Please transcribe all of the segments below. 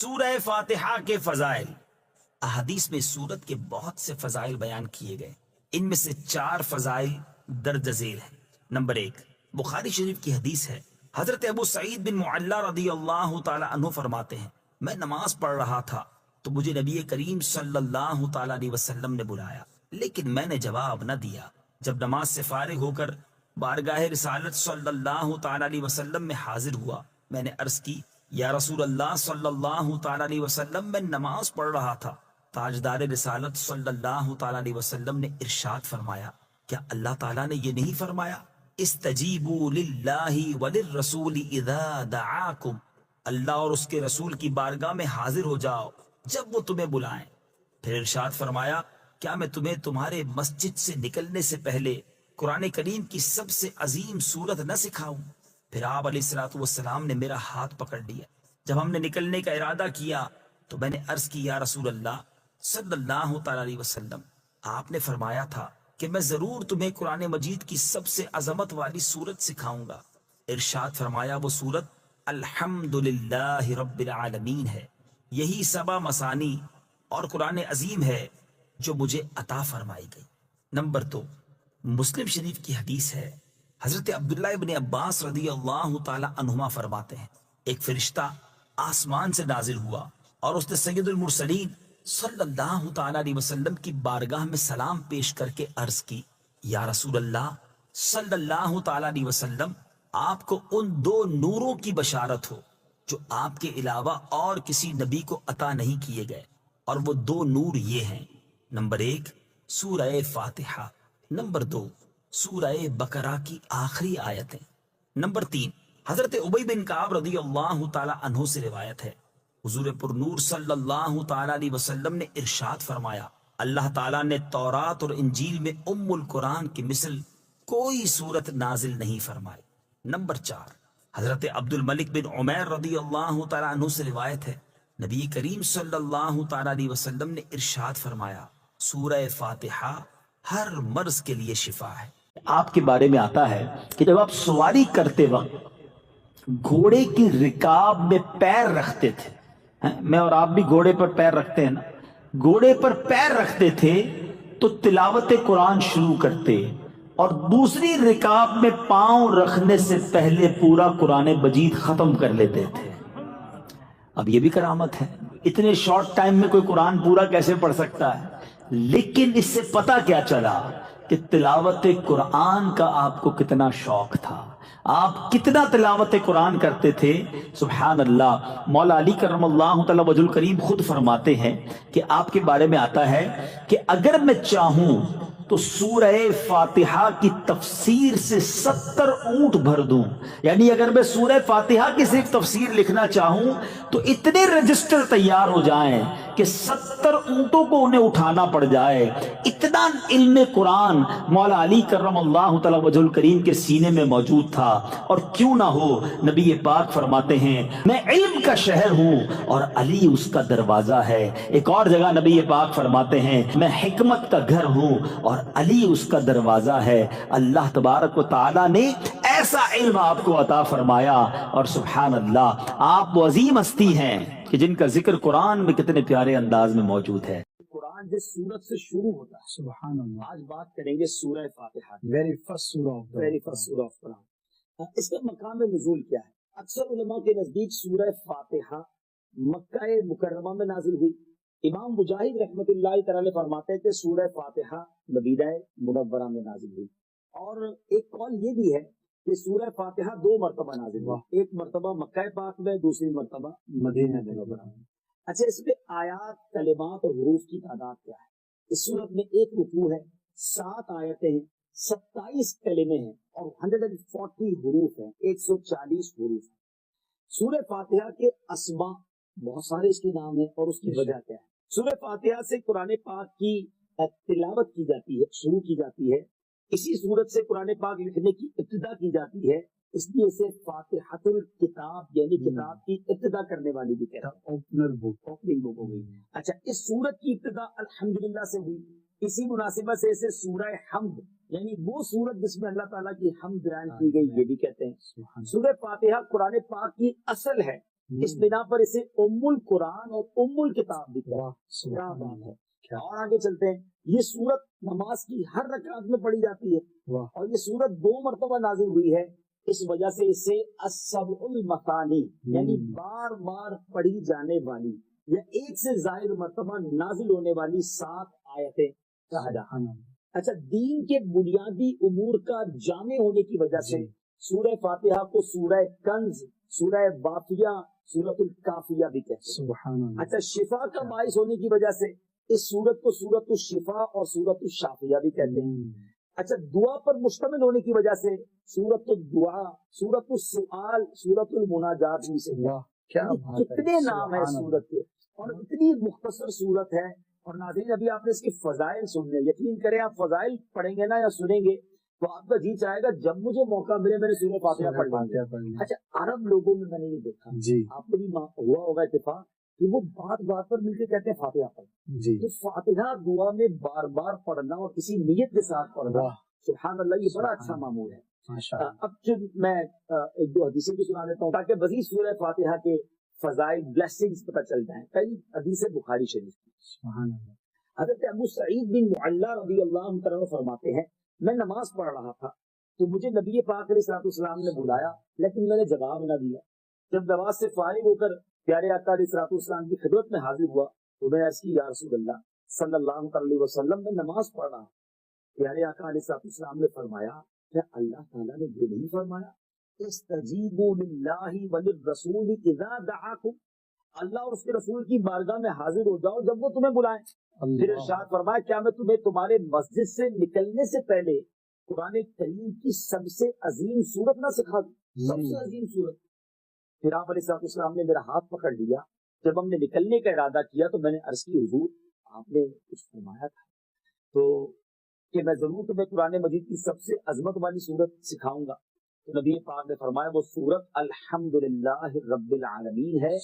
سورہ فاتحہ کے فضائل۔ احادیث میں سورت کے بہت سے فضائل بیان کیے گئے، ان میں سے 4 فضائل درج ذیل ہیں۔ نمبر 1، بخاری شریف کی حدیث ہے، حضرت ابو سعید بن معلا رضی اللہ تعالی عنہ فرماتے ہیں، میں نماز پڑھ رہا تھا تو مجھے نبی کریم صلی اللہ تعالی علیہ وسلم نے بلایا، لیکن میں نے جواب نہ دیا۔ جب نماز سے فارغ ہو کر بارگاہ رسالت صلی اللہ تعالی علیہ وسلم میں حاضر ہوا، میں نے عرض کی، یا رسول اللہ صلی اللہ تعالی علیہ وسلم، میں نماز پڑھ رہا تھا۔ تاجدار رسالت صلی اللہ تعالی علیہ وسلم نے ارشاد فرمایا، کیا اللہ تعالیٰ نے یہ نہیں فرمایا، استجیبوا للہ وللرسول اذا دعاکم، اللہ اور اس کے رسول کی بارگاہ میں حاضر ہو جاؤ جب وہ تمہیں بلائیں۔ پھر ارشاد فرمایا، کیا میں تمہیں تمہارے مسجد سے نکلنے سے پہلے قرآن کریم کی سب سے عظیم سورت نہ سکھاؤں؟ پھر آپ علیہ الصلوۃ والسلام نے میرا ہاتھ پکڑ لیا۔ جب ہم نے نکلنے کا ارادہ کیا تو میں نے عرض کی، یا رسول اللہ صلی اللہ تعالی علیہ وسلم، آپ نے فرمایا تھا کہ میں ضرور تمہیں قرآن مجید کی سب سے عظمت والی سورت سکھاؤں گا۔ ارشاد فرمایا، وہ سورت الحمدللہ رب العالمین ہے، یہی 7 مثانی اور قرآن عظیم ہے جو مجھے عطا فرمائی گئی۔ نمبر 2، مسلم شریف کی حدیث ہے، حضرت عبداللہ ابن عباس رضی اللہ تعالی عنہما فرماتے ہیں، ایک فرشتہ آسمان سے نازل ہوا اور اس نے سید المرسلین صلی اللہ تعالی علیہ وسلم کی بارگاہ میں سلام پیش کر کے عرض کی، یا رسول اللہ صلی اللہ تعالی علیہ وسلم، آپ کو ان 2 نوروں کی بشارت ہو جو آپ کے علاوہ اور کسی نبی کو عطا نہیں کیے گئے، اور وہ 2 نور یہ ہیں، نمبر 1 سورہ فاتحہ، نمبر 2 سورہ بقرہ کی آخری آیتیں۔ نمبر 3، حضرت ابی بن کعب رضی اللہ تعالی عنہ سے روایت ہے، حضور پر نور صلی اللہ تعالی علیہ وسلم نے ارشاد فرمایا، اللہ تعالیٰ نے تورات اور انجیل میں ام القرآن کی مثل کوئی سورت نازل نہیں فرمائی۔ نمبر 4، حضرت عبد الملک بن عمیر رضی اللہ تعالی عنہ سے روایت ہے، نبی کریم صلی اللہ تعالی علیہ وسلم نے ارشاد فرمایا، سورہ فاتحہ ہر مرض کے لیے شفا ہے۔ آپ کے بارے میں آتا ہے کہ جب آپ سواری کرتے وقت گھوڑے کی رکاب میں پیر رکھتے تھے، میں اور آپ بھی گھوڑے پر پیر رکھتے ہیں نا، گھوڑے پر پیر رکھتے تھے تو تلاوت قرآن شروع کرتے، اور دوسری رکاب میں پاؤں رکھنے سے پہلے پورا قرآن مجید ختم کر لیتے تھے۔ اب یہ بھی کرامت ہے، اتنے شارٹ ٹائم میں کوئی قرآن پورا کیسے پڑھ سکتا ہے؟ لیکن اس سے پتہ کیا چلا کہ تلاوت قرآن کا آپ کو کتنا شوق تھا، آپ کتنا تلاوت قرآن کرتے تھے۔ سبحان اللہ، مولا علی کرم اللہ تعالی وجہ الکریم خود فرماتے ہیں کہ آپ کے بارے میں آتا ہے کہ اگر میں چاہوں تو سورہ فاتحہ کی تفسیر سے 70 اونٹ بھر دوں، یعنی اگر میں سورہ فاتحہ کی صرف تفسیر لکھنا چاہوں تو اتنے رجسٹر تیار ہو جائیں کہ 70 اونٹوں کو انہیں اٹھانا پڑ جائے۔ اتنا علم قرآن مولا علی کرم اللہ تعالی وجہ الکریم کے سینے میں موجود تھا، اور کیوں نہ ہو، نبی پاک فرماتے ہیں، میں علم کا شہر ہوں اور علی اس کا دروازہ ہے۔ ایک اور جگہ نبی پاک فرماتے ہیں، میں حکمت کا گھر ہوں اور علی اس کا دروازہ ہے۔ اللہ تبارک و تعالی نے ایسا علم آپ کو عطا فرمایا، اور سبحان اللہ، آپ وہ عظیم ہستی ہیں کہ جن کا ذکر قرآن میں کتنے پیارے انداز میں موجود ہے۔ قرآن جس سورت سے شروع ہوتا ہے، سبحان اللہ، آج بات کریں گے سورہ فاتحہ، ویری فرسٹ سورہ آف قرآن۔ اس کا مقام نزول کیا ہے؟ اکثر علماء کے نزدیک سورہ فاتحہ مکہ مکرمہ میں نازل ہوئی۔ امام مجاہد رحمت اللہ تعالی فرماتے ہیں کہ سورہ فاتحہ مدینہ منورہ میں نازل ہوئی، اور ایک قول یہ بھی ہے کہ سورہ فاتحہ 2 مرتبہ نازل ہوئی، ایک مرتبہ مکہ پاک میں، دوسری مرتبہ مدینہ منورہ میں۔ اچھا، اس میں آیات، کلمات اور حروف کی تعداد کیا ہے؟ اس سورت میں 1 رکوع ہے، 7 آیتیں ہیں، 27 کلمے ہیں، اور 140 حروف ہیں، 140 حروف ہیں۔ سورہ فاتحہ کے اسماء بہت سارے اس کے نام ہیں، اور اس کی وجہ کیا ہے؟ سورہ فاتحہ سے قرآن پاک کی تلاوت کی جاتی ہے، شروع کی جاتی ہے، اسی صورت سے قرآن پاک لکھنے کی ابتدا کی جاتی ہے، اس لیے اسے فاتحۃ الکتاب یعنی کتاب کی ابتدا کرنے والی بھی کہتے ہیں، اوپننگ بک ہو گئی۔ اچھا، اس سورت کی ابتدا الحمدللہ سے ہوئی، اسی مناسبت سے اسے سورہ حمد یعنی وہ سورت جس میں اللہ تعالیٰ کی حمد بیان کی گئی یہ بھی کہتے ہیں۔ سورہ فاتحہ قرآن پاک کی اصل ہے، اس بنا پر اسے ام القرآن اور ام الکتاب بھی کہا۔ کیا بات ہے۔ اور آگے چلتے ہیں، یہ سورت نماز کی ہر رکعت میں پڑھی جاتی ہے، اور یہ سورت 2 مرتبہ نازل ہوئی ہے، اس وجہ سے اسے السبع المثانی یعنی بار بار پڑھی جانے والی یا ایک سے زائد مرتبہ نازل ہونے والی 7 آیتیں کہا جاتا ہے۔ اچھا، دین کے بنیادی امور کا جامع ہونے کی وجہ سے سورہ فاتحہ کو سورہ کنز، سورہ وافیہ، سورۃ الکافیہ بھی کہتے ہیں۔ اچھا، شفا کا باعث ہونے کی وجہ سے اس سورت کو سورۃ الشفا اور سورۃ الشافیہ بھی کہتے ہیں۔ اچھا، دعا پر مشتمل ہونے کی وجہ سے سورۃ الدعاء، سورۃ السؤال، سورۃ المناجات بھی سے کتنے نام ہیں سورت کے، اور اتنی مختصر سورت ہے۔ اور ناظرین، ابھی آپ نے اس کے فضائل سن لیں، یقین کریں آپ فضائل پڑھیں گے نا یا سنیں گے تو آپ کا جی چاہے گا جب مجھے موقع ملے میں نے سورہ فاتحہ پڑھ لوں۔ اچھا، عرب لوگوں میں نے یہ دیکھا، آپ کو بھی ہوا ہوگا اتفاق کہ وہ بات بات پر مل کے کہتے ہیں فاتحہ پڑھ، تو فاتحہ دعا میں بار بار پڑھنا اور کسی نیت کے ساتھ پڑھنا، سبحان اللہ، یہ بڑا اچھا معمول ہے۔ اب میں ایک دو حدیثیں بھی سنا دیتا ہوں تاکہ مزید سورہ فاتحہ کے فضائل، بلیسنگز پتہ چل جائیں۔ پہلی حدیث بخاری شریف، حضرت ابو سعید بن معلہ رضی اللہ عنہ فرماتے ہیں، میں نماز پڑھ رہا تھا تو مجھے نبی پاک علیہ السلام نے بلایا، لیکن میں نے جواب نہ دیا۔ جب نماز سے فارغ ہو کر پیارے آقا علیہ السلام کی خدمت میں حاضر ہوا تو میں عرض کی، یا رسول اللہ صلی اللہ علیہ وسلم، میں نماز پڑھ رہا ہوں۔ پیارے آقا علیہ السلام نے فرمایا، کیا اللہ تعالیٰ نے یہ نہیں فرمایا استجیبوا للہ وللرسول اذا دعاکم، اللہ اور اس کے رسول کی بارگاہ میں حاضر ہو جاؤ جب وہ تمہیں بلائیں۔ پھر ارشاد فرمایا، کیا میں تمہیں تمہارے مسجد سے نکلنے سے پہلے قرآن کریم کی سب سے عظیم سورت نہ سکھا دوں؟ سب سے عظیم سورت۔ پھر آپ علیہ السلام نے میرا ہاتھ پکڑ لیا، جب ہم نے نکلنے کا ارادہ کیا تو میں نے عرض کی، حضور آپ نے کچھ فرمایا تھا تو کہ میں ضرور تمہیں قرآن مجید کی سب سے عظمت والی سورت سکھاؤں گا۔ تو نبی پاک نے فرمایا، وہ سورت الحمدللہ رب العالمین ہے،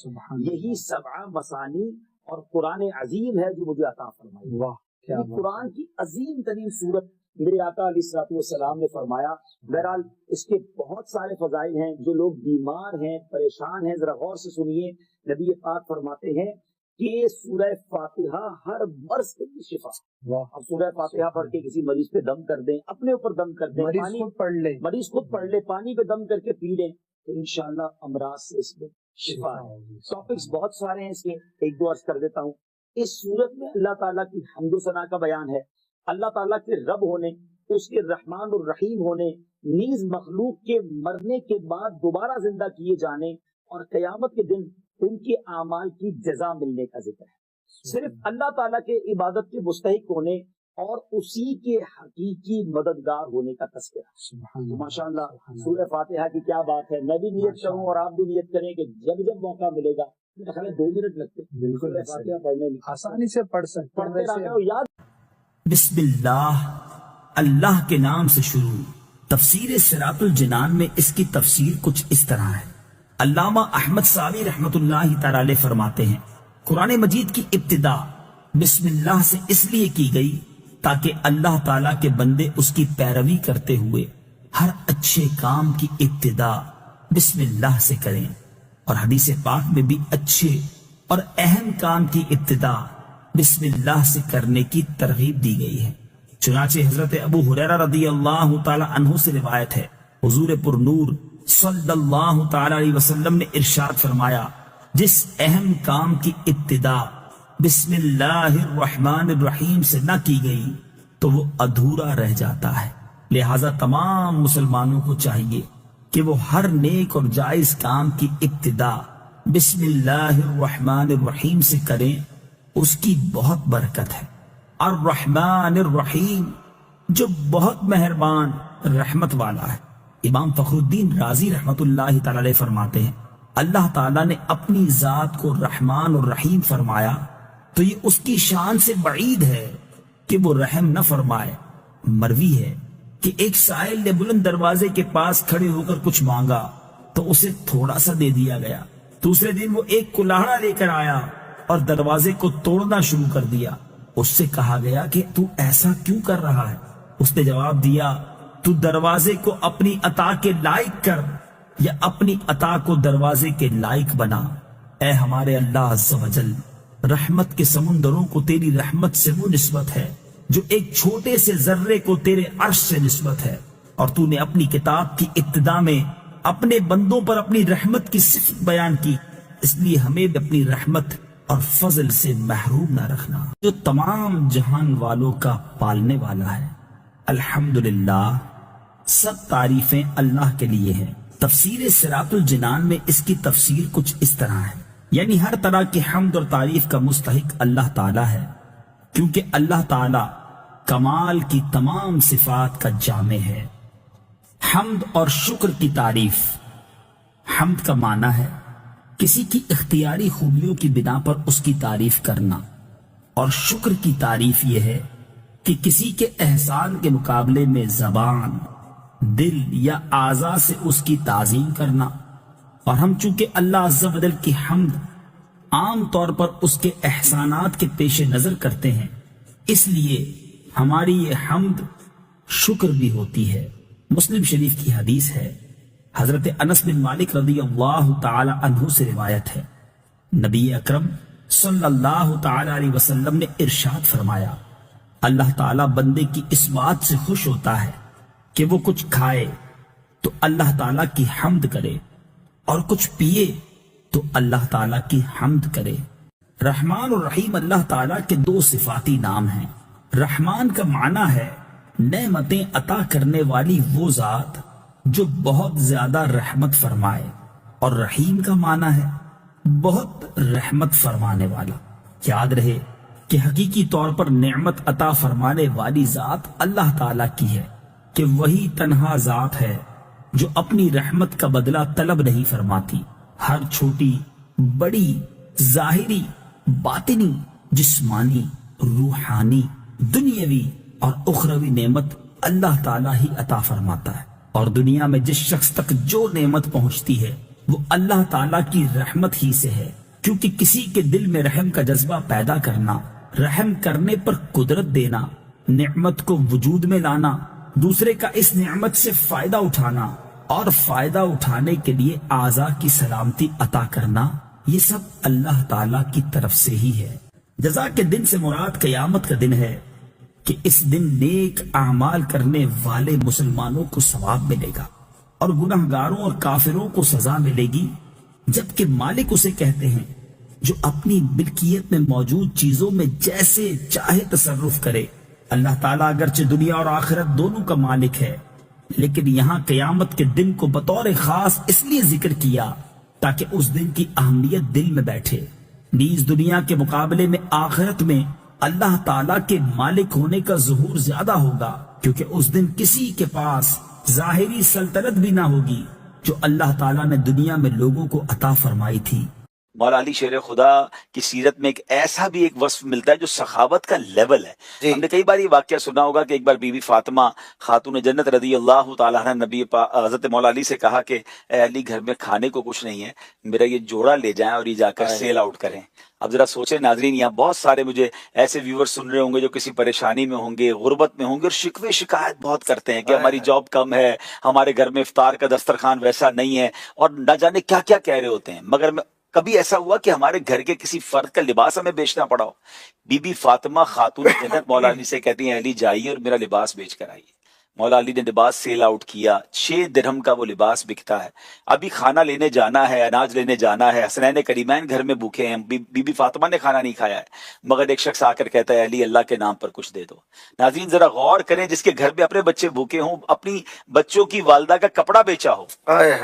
یہی 7 مثانی اور قرآن عظیم ہے جو مجھے عطا فرمائی۔ قرآن کی عظیم ترین سورت میرے آقا علیہ السلام نے فرمایا۔ بہرحال اس کے بہت سارے فضائل ہیں، جو لوگ بیمار ہیں، پریشان ہیں، ذرا غور سے سنیے۔ نبی پاک فرماتے ہیں کہ سورہ فاتحہ ہر مرض کے لیے شفا۔ اب سورہ فاتحہ پڑھ کے کسی مریض پہ دم کر دیں، اپنے اوپر دم کر دیں، مریض خود پڑھ لے، پانی پہ دم کر کے پی لیں تو انشاءاللہ امراض سے اس میں شفا ہے۔ ٹاپکس بہت سارے ہیں اس کے، ایک دو عرض کر دیتا ہوں۔ اس سورت میں اللہ تعالیٰ کی حمد و ثنا کا بیان ہے، اللہ تعالیٰ کے رب ہونے، اس کے رحمان الرحیم ہونے، نیز مخلوق کے مرنے کے بعد دوبارہ زندہ کیے جانے اور قیامت کے دن ان کے اعمال کی جزا ملنے کا ذکر ہے۔ صرف اللہ تعالیٰ کے عبادت کے مستحق ہونے اور اسی کے حقیقی مددگار ہونے کا تذکرہ۔ ماشاءاللہ سورہ فاتحہ کی کیا بات ہے۔ میں بھی نیت کروں اور آپ بھی نیت کریں کہ جب جب موقع ملے گا، میرا خیال ہے 2 منٹ لگتے ہیں بالکل فاتحہ پڑھنے میں، آسانی سے پڑھ سکتے ہیں۔ یاد بسم اللہ، اللہ کے نام سے شروع۔ تفسیر صراط الجنان میں اس کی تفسیر کچھ اس طرح ہے۔ علامہ احمد صاوی رحمت اللہ تعالی علیہ فرماتے ہیں، قرآن مجید کی ابتدا بسم اللہ سے اس لیے کی گئی تاکہ اللہ تعالیٰ کے بندے اس کی پیروی کرتے ہوئے ہر اچھے کام کی ابتدا بسم اللہ سے کریں، اور حدیث پاک میں بھی اچھے اور اہم کام کی ابتدا بسم اللہ سے کرنے کی ترغیب دی گئی ہے۔ چنانچہ حضرت ابو ہریرہ رضی اللہ تعالی عنہ سے روایت ہے، حضور پر نور صلی اللہ تعالی علیہ وسلم نے ارشاد فرمایا، جس اہم کام کی ابتدا بسم اللہ الرحمن الرحیم سے نہ کی گئی تو وہ ادھورا رہ جاتا ہے۔ لہذا تمام مسلمانوں کو چاہیے کہ وہ ہر نیک اور جائز کام کی ابتدا بسم اللہ الرحمن الرحیم سے کریں، اس کی بہت برکت ہے۔ الرحمن الرحیم، جو بہت مہربان رحمت والا ہے۔ امام فخر الدین رازی رحمت اللہ تعالی علیہ فرماتے ہیں، اللہ تعالیٰ نے اپنی ذات کو رحمان اور رحیم فرمایا تو یہ اس کی شان سے بعید ہے کہ وہ رحم نہ فرمائے۔ مروی ہے کہ ایک سائل نے بلند دروازے کے پاس کھڑے ہو کر کچھ مانگا تو اسے تھوڑا سا دے دیا گیا۔ دوسرے دن وہ ایک کلاڑا لے کر آیا اور دروازے کو توڑنا شروع کر دیا۔ اس سے کہا گیا کہ تو ایسا کیوں کر رہا ہے؟ اس نے جواب دیا، تو دروازے کو اپنی عطا کے لائق کر یا اپنی عطا کو دروازے کے لائق بنا۔ اے ہمارے اللہ عز و جل، رحمت کے سمندروں کو تیری رحمت سے وہ نسبت ہے جو ایک چھوٹے سے ذرے کو تیرے عرش سے نسبت ہے، اور تو نے اپنی کتاب کی ابتدا میں اپنے بندوں پر اپنی رحمت کی صفت بیان کی، اس لیے ہمیں بھی اپنی رحمت اور فضل سے محروم نہ رکھنا، جو تمام جہان والوں کا پالنے والا ہے۔ الحمدللہ، سب تعریفیں اللہ کے لیے ہیں۔ تفسیر صراط الجنان میں اس کی تفسیر کچھ اس طرح ہے، یعنی ہر طرح کی حمد اور تعریف کا مستحق اللہ تعالی ہے، کیونکہ اللہ تعالی کمال کی تمام صفات کا جامع ہے۔ حمد اور شکر کی تعریف۔ حمد کا معنی ہے کسی کی اختیاری خوبیوں کی بنا پر اس کی تعریف کرنا، اور شکر کی تعریف یہ ہے کہ کسی کے احسان کے مقابلے میں زبان، دل یا اعضاء سے اس کی تعظیم کرنا۔ اور ہم چونکہ اللہ عز و جل کی حمد عام طور پر اس کے احسانات کے پیش نظر کرتے ہیں، اس لیے ہماری یہ حمد شکر بھی ہوتی ہے۔ مسلم شریف کی حدیث ہے، حضرت انس بن مالک رضی اللہ تعالی عنہ سے روایت ہے، نبی اکرم صلی اللہ تعالی علیہ وسلم نے ارشاد فرمایا، اللہ تعالی بندے کی اس بات سے خوش ہوتا ہے کہ وہ کچھ کھائے تو اللہ تعالیٰ کی حمد کرے، اور کچھ پیے تو اللہ تعالیٰ کی حمد کرے۔ رحمان اور رحیم اللہ تعالیٰ کے دو صفاتی نام ہیں۔ رحمان کا معنی ہے نعمتیں عطا کرنے والی وہ ذات جو بہت زیادہ رحمت فرمائے، اور رحیم کا معنی ہے بہت رحمت فرمانے والا۔ یاد رہے کہ حقیقی طور پر نعمت عطا فرمانے والی ذات اللہ تعالیٰ کی ہے، کہ وہی تنہا ذات ہے جو اپنی رحمت کا بدلہ طلب نہیں فرماتی۔ ہر چھوٹی بڑی، ظاہری، باطنی، جسمانی، روحانی، دنیاوی اور اخروی نعمت اللہ تعالیٰ ہی عطا فرماتا ہے، اور دنیا میں جس شخص تک جو نعمت پہنچتی ہے وہ اللہ تعالیٰ کی رحمت ہی سے ہے، کیونکہ کسی کے دل میں رحم کا جذبہ پیدا کرنا، رحم کرنے پر قدرت دینا، نعمت کو وجود میں لانا، دوسرے کا اس نعمت سے فائدہ اٹھانا، اور فائدہ اٹھانے کے لیے اعضاء کی سلامتی عطا کرنا، یہ سب اللہ تعالیٰ کی طرف سے ہی ہے۔ جزا کے دن سے مراد قیامت کا دن ہے کہ اس دن نیک اعمال کرنے والے مسلمانوں کو ثواب ملے گا، اور گنہگاروں اور کافروں کو سزا ملے گی، جبکہ مالک اسے کہتے ہیں جو اپنی ملکیت میں موجود چیزوں میں جیسے چاہے تصرف کرے۔ اللہ تعالیٰ اگرچہ دنیا اور آخرت دونوں کا مالک ہے، لیکن یہاں قیامت کے دن کو بطور خاص اس لیے ذکر کیا تاکہ اس دن کی اہمیت دل میں بیٹھے۔ نیز دنیا کے مقابلے میں آخرت میں اللہ تعالیٰ کے مالک ہونے کا ظہور زیادہ ہوگا، کیونکہ اس دن کسی کے پاس ظاہری سلطنت بھی نہ ہوگی جو اللہ تعالیٰ نے دنیا میں لوگوں کو عطا فرمائی تھی۔ مولا علی شیر خدا کی سیرت میں ایک ایسا بھی ایک وصف ملتا ہے جو سخاوت کا لیول ہے۔ ہم نے کئی بار یہ واقعہ سنا ہوگا کہ ایک بار بی بی فاطمہ خاتون جنت رضی اللہ تعالیٰ عنہ نبی حضرت مولا علی سے کہا کہ اے علی، گھر میں کھانے کو کچھ نہیں ہے، میرا یہ جوڑا لے جائیں اور یہ جا کر سیل آؤٹ کریں۔ اب ذرا سوچیں ناظرین، یہاں بہت سارے مجھے ایسے ویور سن رہے ہوں گے جو کسی پریشانی میں ہوں گے، غربت میں ہوں گے، اور شکوے شکایت بہت کرتے ہیں کہ ہماری جاب کم ہے، ہمارے گھر میں افطار کا دسترخوان ویسا نہیں ہے، اور نہ جانے کیا کیا کہہ رہے ہوتے ہیں۔ مگر کبھی ایسا ہوا کہ ہمارے گھر کے کسی فرد کا لباس ہمیں بیچنا پڑا ہو؟ بی بی فاطمہ خاتون جنت مولا علی سے کہتی ہیں علی جائیے اور میرا لباس بیچ کر آئیے۔ مولا علی نے لباس سیل آؤٹ کیا، 6 درہم کا وہ لباس بکتا ہے۔ ابھی کھانا لینے جانا ہے، اناج لینے جانا ہے، حسنین کریمین گھر میں بھوکے ہیں، بی بی فاطمہ نے کھانا نہیں کھایا ہے، مگر ایک شخص آ کر کہتا ہے علی اللہ کے نام پر کچھ دے دو۔ ناظرین ذرا غور کریں، جس کے گھر میں اپنے بچے بھوکے ہوں، اپنی بچوں کی والدہ کا کپڑا بیچا ہو،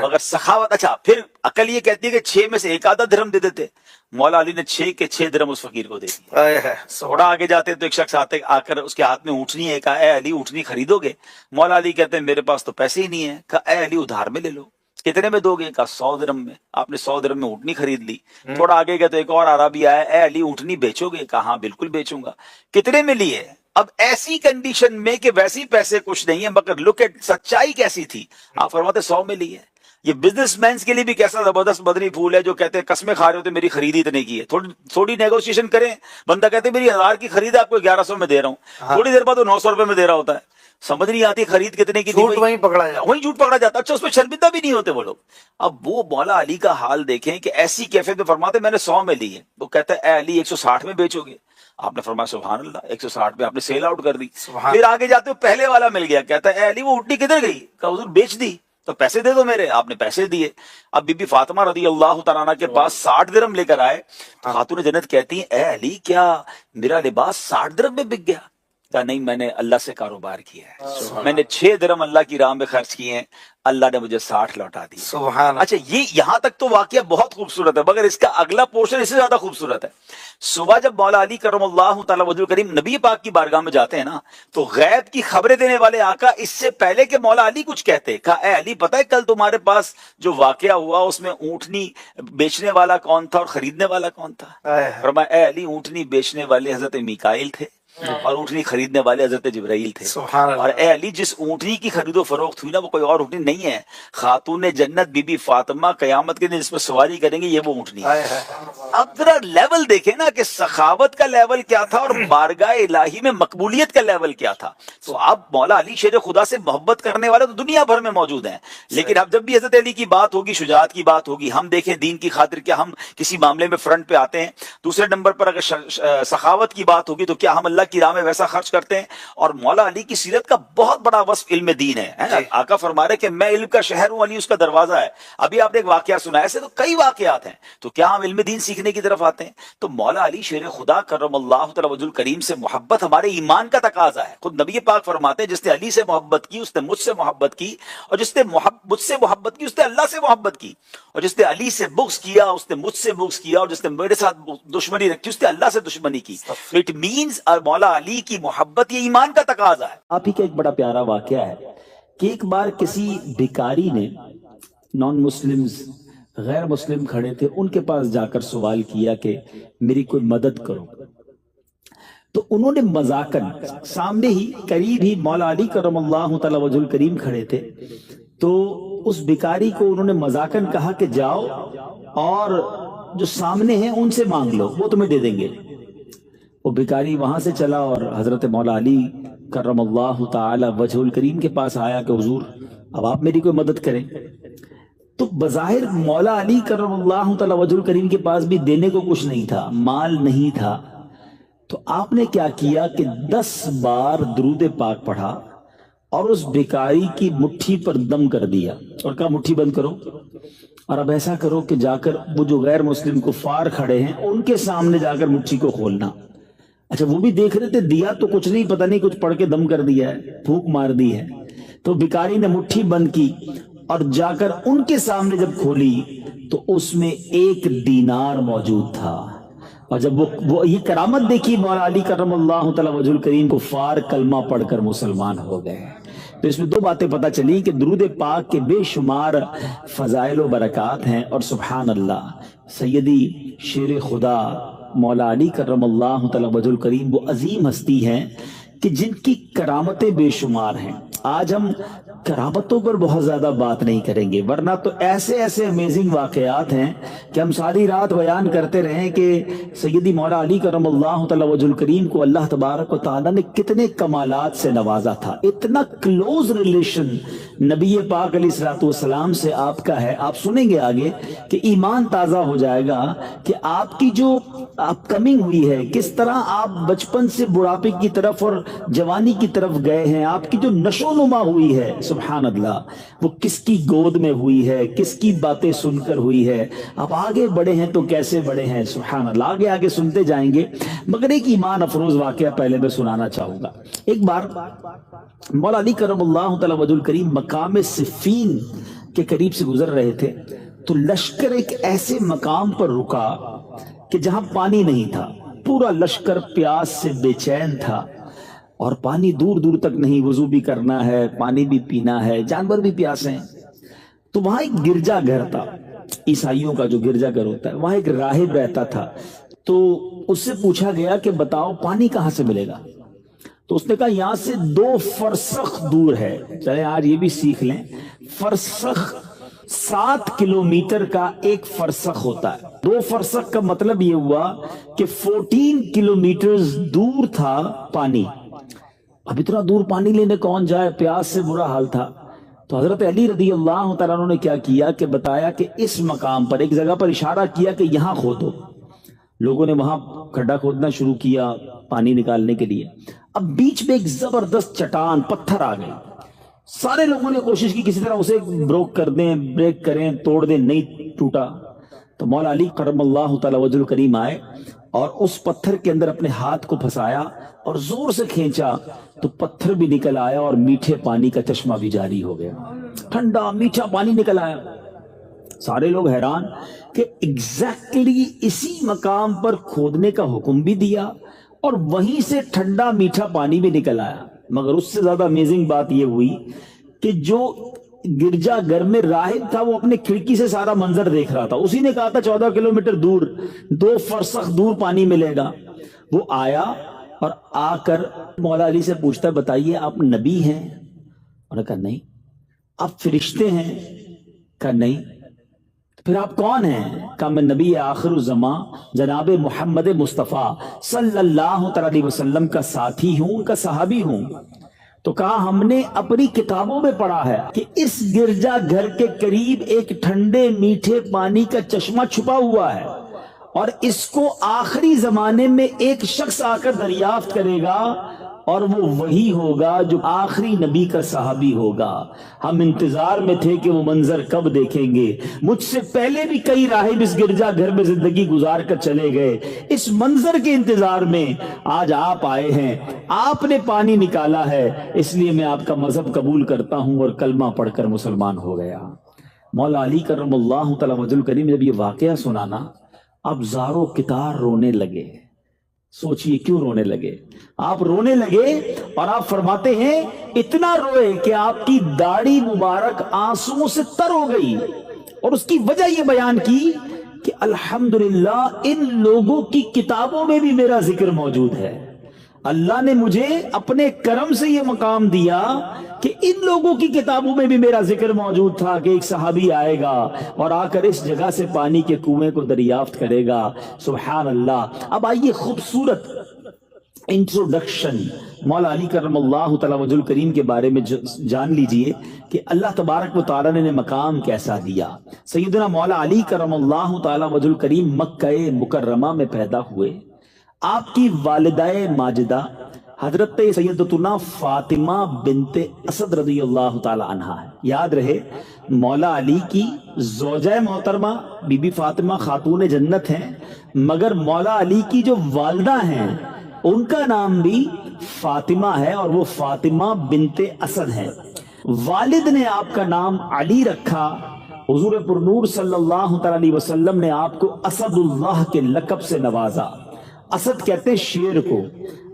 مگر سخاوت۔ اچھا، پھر عقل یہ کہتی ہے کہ 6 میں سے ایک آدھا درہم دے دیتے۔ مولا علی نے 6 کے 6 درہم اس فقیر کو دے دیے۔ تھوڑا آگے جاتے تو ایک شخص آ کر اس کے ہاتھ میں اونٹنی ہے، کہا اے علی اونٹنی خریدو گے؟ مولا علی کہتے ہیں میرے پاس تو پیسے ہی نہیں ہے۔ کہا اے علی ادھار میں لے لو۔ کتنے میں دو گے؟ کہا 100 درہم میں۔ آپ نے 100 درہم میں اونٹنی خرید لی۔ تھوڑا آگے گیا تو ایک اور عربی آیا، اے علی اونٹنی بیچو گے؟ کہا ہاں بالکل بیچوں گا۔ کتنے میں لیے؟ اب ایسی کنڈیشن میں کہ ویسے پیسے کچھ نہیں ہے، مگر لک ایٹ سچائی کیسی تھی، آپ فرماتے 100 میں لیے۔ یہ بزنس مینس کے لیے بھی کیسا زبردست مدنی پھول ہے جو کہتے ہیں قسمیں کھا رہے ہو تو میری خرید اتنے کی ہے، تھوڑی نیگوشیشن کریں، بندہ کہتے ہیں میری 1000 کی خرید ہے آپ کو 1100 میں دے رہا ہوں، تھوڑی دیر بعد وہ 900 روپے میں دے رہا ہوتا ہے، سمجھ نہیں آتی خرید کتنے کی، جھوٹ وہیں پکڑا جاتا، وہیں جھوٹ پکڑا جاتا. اچھا اس پہ شرمندہ بھی نہیں ہوتے وہ لوگ. اب وہ مولا علی کا حال دیکھیں کہ ایسی کیفیت میں فرماتے میں نے 100 میں لی ہے، وہ کہتا ہے اے علی 160 میں بیچو گے؟ آپ نے فرمایا سبحان اللہ 160 میں آپ نے سیل آؤٹ کر دی. پھر آگے جاتے ہو پہلے والا مل گیا، کہتا ہے اے علی وہ اٹھنی کدھر گئی؟ کہا حضور بیچ دی. تو پیسے دے دو میرے، آپ نے پیسے دیے. اب بی بی فاطمہ رضی اللہ تعالیٰ عنہ کے پاس 60 درہم لے کر آئے تو خاتون جنت کہتی ہیں اے علی کیا میرا لباس 60 درہم میں بک گیا؟ کہا نہیں میں نے اللہ سے کاروبار کیا ہے، میں نے 6 درہم اللہ کی راہ میں خرچ کیے ہیں، اللہ نے مجھے 60 لوٹا دی. سبحان. اچھا یہ یہاں تک تو واقعہ بہت خوبصورت ہے، مگر اس کا اگلا پورشن اس سے زیادہ خوبصورت ہے. صبح جب مولا علی کرم اللہ تعالی وجہ کریم نبی پاک کی بارگاہ میں جاتے ہیں نا تو غیب کی خبریں دینے والے آقا اس سے پہلے کہ مولا علی کچھ کہتے، کہا اے علی پتہ ہے کل تمہارے پاس جو واقعہ ہوا اس میں اونٹنی بیچنے والا کون تھا اور خریدنے والا کون تھا؟ فرمایا اے علی اونٹنی بیچنے والے حضرت میکائیل تھے اور اونٹنی خریدنے والے حضرت جبرائیل تھے. اور اے علی جس اونٹنی کی خرید و فروخت ہوئی نا وہ کوئی اور اونٹنی نہیں ہے، خاتون جنت بی بی فاطمہ قیامت کے دن جس پر سواری کریں گے یہ وہ اونٹنی ہے. اب ذرا لیول دیکھیں نا کہ سخاوت کا لیول کیا تھا اور بارگاہ الہی میں مقبولیت کا لیول کیا تھا. تو اب مولا علی شیر خدا سے محبت کرنے والے تو دنیا بھر میں موجود ہیں، لیکن اب جب بھی حضرت علی کی بات ہوگی، شجاعت کی بات ہوگی، ہم دیکھیں دین کی خاطر کیا ہم کسی معاملے میں فرنٹ پہ آتے ہیں. دوسرے نمبر پر اگر سخاوت کی بات ہوگی تو کیا ہم اللہ کی راہ میں ویسا خرچ کرتے ہیں. اور مولا علی کی سیرت کا بہت بڑا وصف علم دین ہے. آقا فرما رہے کہ میں علم کا شہر ہوں، علی اس کا دروازہ ہے. ابھی آپ نے ایک واقعہ سنا، ایسے تو کئی واقعات ہیں. تو کیا ہم علم دین سیکھنے کی طرف آتے ہیں؟ تو مولا علی شیر خدا کرم اللہ تعالی وجہ کریم سے محبت ہمارے ایمان کا تقاضا ہے. خود نبی پاک فرماتے ہیں جس نے علی سے محبت کی اس نے مجھ سے محبت کی، اور جس نے مجھ سے محبت کی اس نے اللہ سے محبت کی، اور جس نے علی سے بغض کیا اس نے مجھ سے بغض کیا، اور جس نے میرے ساتھ دشمنی رکھی اس نے اللہ سے دشمنی کی. اٹ مینز مولا علی کی محبت یہ ایمان کا تقاضا ہے. آپ ہی کا ایک بڑا پیارا واقعہ ہے کہ ایک بار کسی بھکاری نے نان مسلمز غیر مسلم کھڑے تھے ان کے پاس جا کر سوال کیا کہ میری کوئی مدد کرو. تو انہوں نے مذاقن سامنے ہی قریب ہی مولا علی کرم اللہ تعالی وجہ الکریم کھڑے تھے تو اس بھکاری کو انہوں نے مذاقن کہا کہ جاؤ اور جو سامنے ہیں ان سے مانگ لو وہ تمہیں دے دیں گے. وہ بھکاری وہاں سے چلا اور حضرت مولا علی کرم اللہ تعالی وجہ الکریم کے پاس آیا کہ حضور اب آپ میری کوئی مدد کریں. تو بظاہر مولا علی کرم اللہ تعالی وجہ الکریم کے پاس بھی دینے کو کچھ نہیں تھا، مال نہیں تھا. تو آپ نے کیا کیا کہ 10 بار درود پاک پڑھا اور اس بھکاری کی مٹھی پر دم کر دیا اور کہا مٹھی بند کرو اور اب ایسا کرو کہ جا کر وہ جو غیر مسلم کفار کھڑے ہیں ان کے سامنے جا کر مٹھی کو کھولنا. اچھا وہ بھی دیکھ رہے تھے، دیا تو کچھ نہیں، پتہ نہیں کچھ پڑھ کے دم کر دیا ہے، پھونک مار دی ہے. تو بھکاری نے مٹھی بند کی اور جا کر ان کے سامنے جب کھولی تو اس میں 1 دینار موجود تھا. اور جب وہ یہ کرامت دیکھی مولا علی کرم اللہ تعالی وجہ الکریم کفار کلمہ پڑھ کر مسلمان ہو گئے. تو اس میں 2 باتیں پتہ چلی کہ درود پاک کے بے شمار فضائل و برکات ہیں، اور سبحان اللہ سیدی شیر خدا مولا علی کرم اللہ تعالی وجہ الکریم وہ عظیم ہستی ہیں کہ جن کی کرامتیں بے شمار ہیں. آج ہم کرامتوں پر بہت زیادہ بات نہیں کریں گے، ورنہ تو ایسے ایسے امیزنگ واقعات ہیں کہ ہم ساری رات بیان کرتے رہیں کہ سیدی مولا علی کرم اللہ تعالی وجہ الکریم کو اللہ تبارک و تعالیٰ نے کتنے کمالات سے نوازا تھا. اتنا کلوز ریلیشن نبی پاک علیہ الصلوۃ والسلام سے آپ کا ہے. آپ سنیں گے آگے کہ ایمان تازہ ہو جائے گا کہ آپ کی جو اپ کمنگ ہوئی ہے، کس طرح آپ بچپن سے بڑھاپے کی طرف اور جوانی کی طرف گئے ہیں، آپ کی جو نشو و نما ہوئی ہے سبحان اللہ وہ کس کی گود میں ہوئی ہے، کس کی باتیں سن کر ہوئی ہے. آپ آگے بڑھے ہیں تو کیسے بڑھے ہیں سبحان اللہ، آگے آگے سنتے جائیں گے. مگر ایک ایمان افروز واقعہ پہلے میں سنانا چاہوں گا. ایک بار مولا علی کرم اللہ تعالی وجہ الکریم مقام صفین کے قریب سے گزر رہے تھے تو لشکر ایک ایسے مقام پر رکا کہ جہاں پانی نہیں تھا. پورا لشکر پیاس سے بے چین تھا اور پانی دور دور تک نہیں، وضو بھی کرنا ہے، پانی بھی پینا ہے، جانور بھی پیاسے ہیں. تو وہاں ایک گرجا گھر تھا، عیسائیوں کا جو گرجا گھر ہوتا ہے، وہاں ایک راہب رہتا تھا. تو اس سے پوچھا گیا کہ بتاؤ پانی کہاں سے ملے گا؟ تو اس نے کہا یہاں سے 2 فرسخ دور ہے. چلے آج یہ بھی سیکھ لیں، فرسخ 7 کلومیٹر کا ایک فرسخ ہوتا ہے. 2 فرسخ کا مطلب یہ ہوا کہ 14 کلومیٹر دور تھا پانی. اب اتنا دور پانی لینے کون جائے, پیاس سے برا حال تھا. تو حضرت علی رضی اللہ تعالیٰ عنہ نے کیا کیا کہ بتایا کہ اس مقام پر ایک جگہ پر اشارہ کیا کہ یہاں کھودو. لوگوں نے وہاں کھڈا کھودنا شروع کیا پانی نکالنے کے لیے. اب بیچ میں ایک زبردست چٹان پتھر آ گئی. سارے لوگوں نے کوشش کی کسی طرح اسے بروک کر دیں, بریک کریں, توڑ دیں, نہیں ٹوٹا. تو مولا علی کرم اللہ تعالی وجہ الکریم آئے اور اس پتھر کے اندر اپنے ہاتھ کو پھنسایا اور زور سے کھینچا تو پتھر بھی نکل آیا اور میٹھے پانی کا چشمہ بھی جاری ہو گیا. ٹھنڈا میٹھا پانی نکل آیا. سارے لوگ حیران کہ ایگزیکٹلی اسی مقام پر کھودنے کا حکم بھی دیا اور وہیں سے ٹھنڈا میٹھا پانی بھی نکل آیا. مگر اس سے زیادہ امیزنگ بات یہ ہوئی کہ جو گرجا گھر میں راہب تھا وہ اپنے کھڑکی سے سارا منظر دیکھ رہا تھا. اسی نے کہا تھا 14 کلومیٹر دور 2 فرسخ دور پانی ملے گا. وہ آیا اور آ کر مولا علی سے پوچھتا ہے بتائیے آپ نبی ہیں؟ انہوں نے کہا نہیں. آپ فرشتے ہیں؟ کہا نہیں. پھر آپ کون ہیں؟ کہا میں نبی آخر الزماں جناب محمد مصطفیٰ صلی اللہ علیہ وسلم کا ساتھی ہوں, ان کا صحابی ہوں. تو کہا ہم نے اپنی کتابوں میں پڑھا ہے کہ اس گرجا گھر کے قریب ایک ٹھنڈے میٹھے پانی کا چشمہ چھپا ہوا ہے اور اس کو آخری زمانے میں ایک شخص آ کر دریافت کرے گا اور وہ وہی ہوگا جو آخری نبی کا صحابی ہوگا. ہم انتظار میں تھے کہ وہ منظر کب دیکھیں گے. مجھ سے پہلے بھی کئی راہب اس گرجا گھر میں زندگی گزار کر چلے گئے. اس منظر کے انتظار میں آج آپ آئے ہیں, آپ نے پانی نکالا ہے, اس لیے میں آپ کا مذہب قبول کرتا ہوں اور کلمہ پڑھ کر مسلمان ہو گیا. مولا علی کرم اللہ تعالی وجہ الکریم جب یہ واقعہ سنانا, اب زارو کتار رونے لگے. سوچئے کیوں رونے لگے؟ آپ رونے لگے اور آپ فرماتے ہیں اتنا روئے کہ آپ کی داڑھی مبارک آنسوؤں سے تر ہو گئی. اور اس کی وجہ یہ بیان کی کہ الحمدللہ ان لوگوں کی کتابوں میں بھی میرا ذکر موجود ہے. اللہ نے مجھے اپنے کرم سے یہ مقام دیا کہ ان لوگوں کی کتابوں میں بھی میرا ذکر موجود تھا کہ ایک صحابی آئے گا اور آ کر اس جگہ سے پانی کے کنویں کو دریافت کرے گا. سبحان اللہ. اب آئیے خوبصورت انٹروڈکشن مولا علی کرم اللہ تعالی وجہ الکریم کے بارے میں جان لیجئے کہ اللہ تبارک و تعالی نے مقام کیسا دیا. سیدنا مولا علی کرم اللہ تعالی وجہ الکریم مکہ مکرمہ میں پیدا ہوئے. آپ کی والدہ ماجدہ حضرت سیدتنا فاطمہ بنت اسد رضی اللہ تعالی عنہا ہے. یاد رہے مولا علی کی زوجہ محترمہ بی بی فاطمہ خاتون جنت ہیں, مگر مولا علی کی جو والدہ ہیں ان کا نام بھی فاطمہ ہے اور وہ فاطمہ بنت اسد ہیں. والد نے آپ کا نام علی رکھا. حضور پرنور صلی اللہ علیہ وسلم نے آپ کو اسد اللہ کے لقب سے نوازا. اسد کہتے ہیں شیر کو,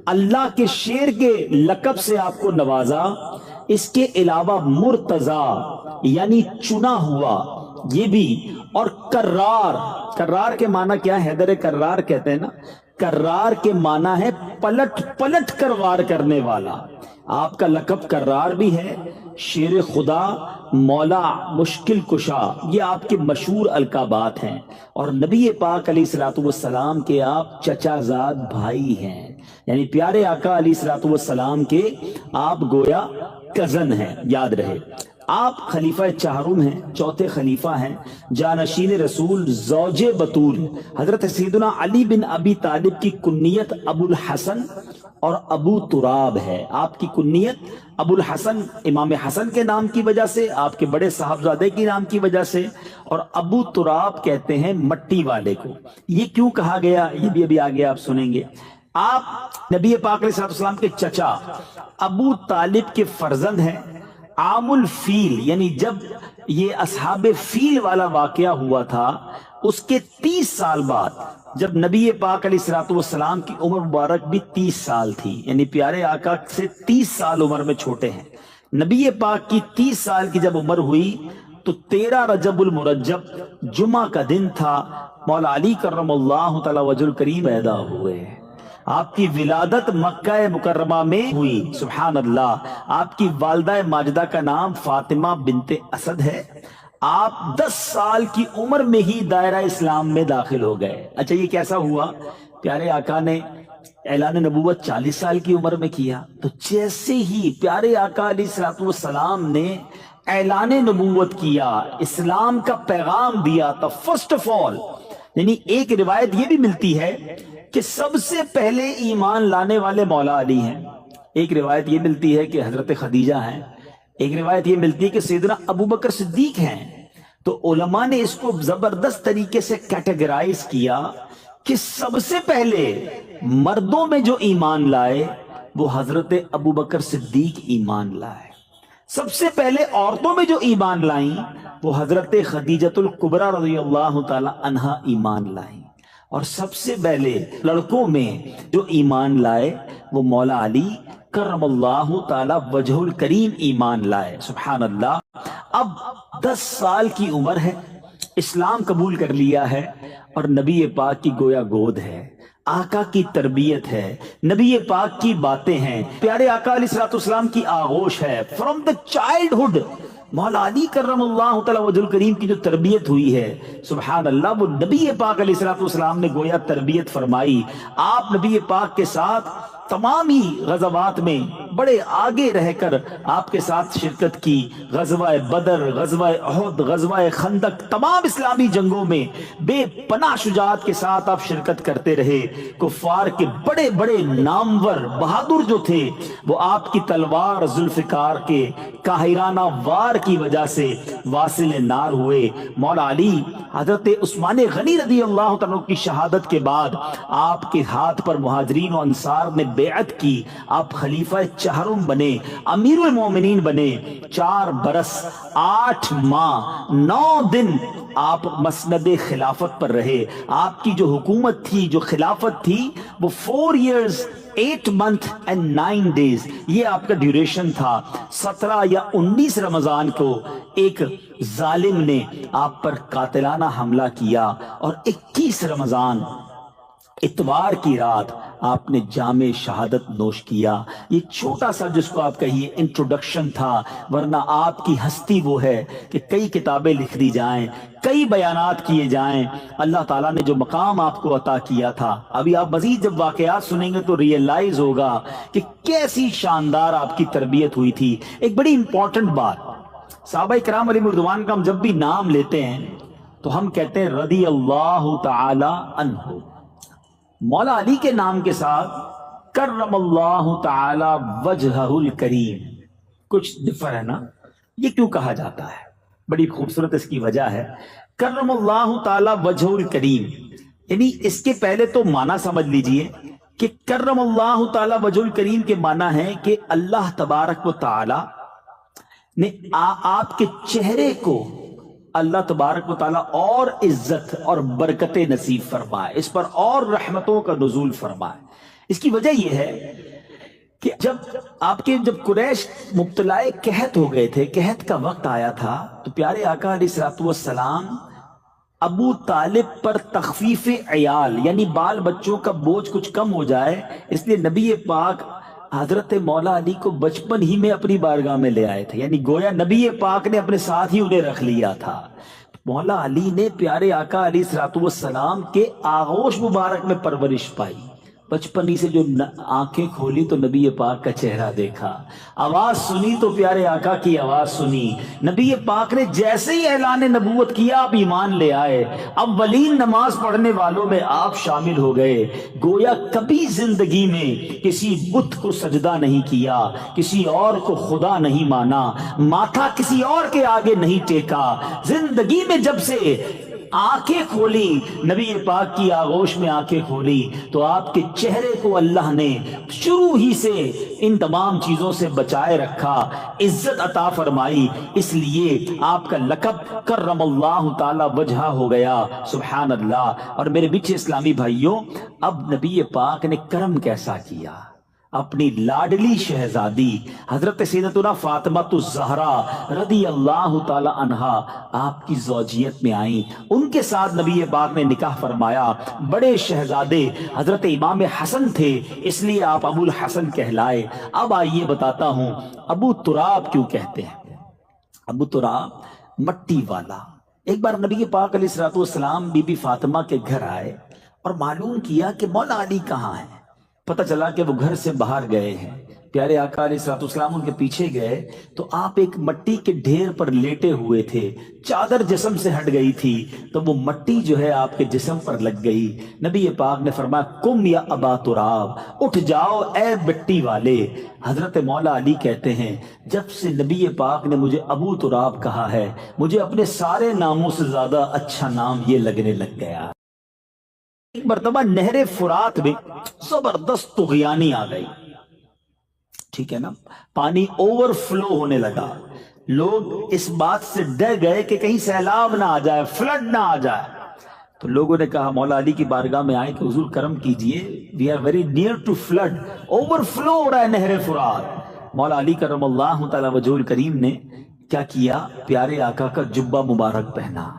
اللہ کے شیر کے لقب سے آپ کو نوازا. اس کے علاوہ مرتضی یعنی چنا ہوا یہ بھی, اور کرار. کرار کے معنی کیا ہے؟ حیدر کرار کہتے ہیں نا. کرار کے معنی ہے پلٹ پلٹ کر وار کرنے والا. آپ کا لقب کرار بھی ہے. شیر خدا, مولا مشکل کشا, یہ آپ کے مشہور القابات ہیں. اور نبی پاک علیہ الصلوۃ والسلام کے آپ چچا زاد بھائی ہیں, یعنی پیارے آقا علیہ الصلوۃ والسلام کے آپ گویا کزن ہیں. یاد رہے آپ خلیفہ چہارم ہیں, چوتھے خلیفہ ہیں, جانشین رسول, زوج بطول. حضرت سیدنا علی بن ابی طالب کی کنیت ابو الحسن اور ابو تراب ہے. آپ کی کنیت ابو الحسن امام حسن کے نام کی وجہ سے, آپ کے بڑے صاحبزادے کی نام کی وجہ سے, اور ابو تراب کہتے ہیں مٹی والے کو. یہ کیوں کہا گیا یہ بھی ابھی آگے آپ سنیں گے. آپ نبی پاک علیہ السلام کے چچا ابو طالب کے فرزند ہیں. عام الفیل یعنی جب یہ اصحاب فیل والا واقعہ ہوا تھا اس کے 30 سال بعد, جب نبی پاک علیہ الصلوۃ والسلام کی عمر مبارک بھی 30 سال تھی, یعنی پیارے آقا سے 30 سال عمر میں چھوٹے ہیں. نبی پاک کی 30 سال کی جب عمر ہوئی تو 13 رجب المرجب جمعہ کا دن تھا. مولا علی کرم اللہ تعالی وجہ الکریم پیدا ہوئے. آپ کی ولادت مکہ مکرمہ میں ہوئی. سبحان اللہ. آپ کی والدہ ماجدہ کا نام فاطمہ بنت اسد ہے. آپ 10 سال کی عمر میں ہی دائرہ اسلام میں داخل ہو گئے۔ اچھا یہ کیسا ہوا؟ پیارے آقا نے اعلان نبوت 40 سال کی عمر میں کیا، تو جیسے ہی پیارے آقا علیہ الصلوۃ والسلام نے اعلان نبوت کیا، اسلام کا پیغام دیا، تو فرسٹ آف آل، یعنی ایک روایت یہ بھی ملتی ہے کہ سب سے پہلے ایمان لانے والے مولا علی ہیں، ایک روایت یہ ملتی ہے کہ حضرت خدیجہ ہیں، ایک روایت یہ ملتی ہے کہ سیدنا ابو بکر صدیق ہیں۔ تو علماء نے اس کو زبردست طریقے سے کیٹیگرائز کیا کہ سب سے پہلے مردوں میں جو ایمان لائے وہ حضرت ابو بکر صدیق ایمان لائے، سب سے پہلے عورتوں میں جو ایمان لائیں وہ حضرت خدیجۃ الکبریٰ رضی اللہ تعالی عنہا ایمان لائیں، اور سب سے پہلے لڑکوں میں جو ایمان لائے وہ مولا علی کرم اللہ تعالی وجہ الکریم ایمان لائے۔ سبحان اللہ۔ اب 10 سال کی عمر ہے، اسلام قبول کر لیا ہے، اور نبی پاک کی گویا گود ہے، آقا کی تربیت ہے، نبی پاک کی باتیں ہیں، پیارے آقا علیہ الصلوۃ والسلام کی آغوش ہے۔ فرام دا چائلڈہڈ مولا علی کرم اللہ تعالی وجہ الکریم کی جو تربیت ہوئی ہے، سبحان اللہ، وہ نبی پاک علیہ الصلوۃ والسلام نے گویا تربیت فرمائی۔ آپ نبی پاک کے ساتھ تمام ہی غزوات میں بڑے آگے رہ کر آپ کے ساتھ شرکت کی، غزوہ بدر، غزوہ احد، غزوہ خندق، تمام اسلامی جنگوں میں بے پناہ شجاعت کے ساتھ آپ شرکت کرتے رہے۔ کفار کے بڑے بڑے نامور بہادر جو تھے وہ آپ کی تلوار ذوالفقار کے قاہرانہ وار کی وجہ سے واصل نار ہوئے۔ مولا علی حضرت عثمان غنی رضی اللہ تعالیٰ کی شہادت کے بعد آپ کے ہاتھ پر مہاجرین و انصار نے بیعت کی، آپ خلیفہ چہرم بنے، امیر المومنین بنے۔ 4 برس 8 ماہ 9 دن آپ مسند خلافت پر رہے۔ آپ کی جو حکومت تھی، جو خلافت تھی، وہ 4 years 8 months and 9 days، یہ آپ کا ڈیوریشن تھا۔ 17 یا 19 رمضان کو ایک ظالم نے آپ پر قاتلانہ حملہ کیا، اور 21 رمضان اتوار کی رات آپ نے جام شہادت نوش کیا۔ یہ چھوٹا سا جس کو آپ کہیے انٹروڈکشن تھا، ورنہ آپ کی ہستی وہ ہے کہ کئی کتابیں لکھ دی جائیں، کئی بیانات کیے جائیں۔ اللہ تعالیٰ نے جو مقام آپ کو عطا کیا تھا، ابھی آپ مزید جب واقعات سنیں گے تو ریئلائز ہوگا کہ کیسی شاندار آپ کی تربیت ہوئی تھی۔ ایک بڑی امپورٹنٹ بات، صحابہ کرام علیہم رضوان کا ہم جب بھی نام لیتے ہیں تو ہم کہتے ہیں رضی اللہ تعالی عنہ۔ مولا علی کے نام کے ساتھ کرم اللہ تعالی وجہہ الکریم کچھ ڈفر ہے نا، یہ کیوں کہا جاتا ہے؟ بڑی خوبصورت اس کی وجہ ہے، کرم اللہ تعالی وجہ الکریم، یعنی اس کے پہلے تو معنی سمجھ لیجئے کہ کرم اللہ تعالی وجہ الکریم کے معنی ہے کہ اللہ تبارک و تعالی نے آپ کے چہرے کو اللہ تبارک و تعالیٰ اور عزت اور برکت نصیب فرمائے، اس پر اور رحمتوں کا نزول فرمائے۔ اس کی وجہ یہ ہے کہ جب قریش مبتلا قحط ہو گئے تھے، قحط کا وقت آیا تھا، تو پیارے آقا علیہ الصلوۃ والسلام ابو طالب پر تخفیف عیال، یعنی بال بچوں کا بوجھ کچھ کم ہو جائے، اس لیے نبی پاک حضرت مولا علی کو بچپن ہی میں اپنی بارگاہ میں لے آئے تھے، یعنی گویا نبی پاک نے اپنے ساتھ ہی انہیں رکھ لیا تھا۔ مولا علی نے پیارے آقا علیہ الصلوۃ والسلام کے آغوش مبارک میں پرورش پائی، بچپن ہی سے جو آنکھیں کھولی تو نبی پاک کا چہرہ دیکھا، آواز سنی تو پیارے آقا کی آواز سنی۔ نبی پاک نے جیسے ہی اعلان نبوت کیا آپ ایمان لے آئے، اولین نماز پڑھنے والوں میں آپ شامل ہو گئے۔ گویا کبھی زندگی میں کسی بت کو سجدہ نہیں کیا، کسی اور کو خدا نہیں مانا، ماتھا کسی اور کے آگے نہیں ٹیکا۔ زندگی میں جب سے آنکھیں کھولی، نبی پاک کی آغوش میں آنکھیں کھولی، تو آپ کے چہرے کو اللہ نے شروع ہی سے ان تمام چیزوں سے بچائے رکھا، عزت عطا فرمائی، اس لیے آپ کا لقب کرم اللہ تعالی وجہہ ہو گیا۔ سبحان اللہ۔ اور میرے بیچ اسلامی بھائیوں، اب نبی پاک نے کرم کیسا کیا، اپنی لاڈلی شہزادی حضرت سیدتنا فاطمہ الزہرا رضی اللہ تعالی عنہا آپ کی زوجیت میں آئیں، ان کے ساتھ نبی پاک نے نکاح فرمایا۔ بڑے شہزادے حضرت امام حسن تھے، اس لیے آپ ابو الحسن کہلائے۔ اب آئیے بتاتا ہوں ابو تراب کیوں کہتے ہیں۔ ابو تراب مٹی والا. ایک بار نبی پاک علیہ الصلوۃ والسلام بی بی فاطمہ کے گھر آئے اور معلوم کیا کہ مولا علی کہاں ہیں. پتہ چلا کہ وہ گھر سے باہر گئے ہیں. پیارے آقا علیہ الصلوۃ والسلام ان کے پیچھے گئے تو آپ ایک مٹی کے ڈھیر پر لیٹے ہوئے تھے. چادر جسم سے ہٹ گئی تھی تو وہ مٹی جو ہے آپ کے جسم پر لگ گئی. نبی پاک نے فرمایا قم یا ابا تراب، اٹھ جاؤ اے مٹی والے. حضرت مولا علی کہتے ہیں جب سے نبی پاک نے مجھے ابو تراب کہا ہے مجھے اپنے سارے ناموں سے زیادہ اچھا نام یہ لگنے لگ گیا. ایک مرتبہ نہر فرات میں زبردست طغیانی آ گئی. ٹھیک ہے نا، پانی اوور فلو ہونے لگا. لوگ اس بات سے ڈر گئے کہ کہیں سیلاب نہ آ جائے، فلڈ نہ آ جائے. تو لوگوں نے کہا مولا علی کی بارگاہ میں آئے کہ حضور کرم کیجئے، we are very near to flood, اوور فلو ہو رہا ہے نہر فرات. مولا علی کرم اللہ تعالی وجہ الکریم نے کیا کیا؟ پیارے آقا کا جبہ مبارک پہنا،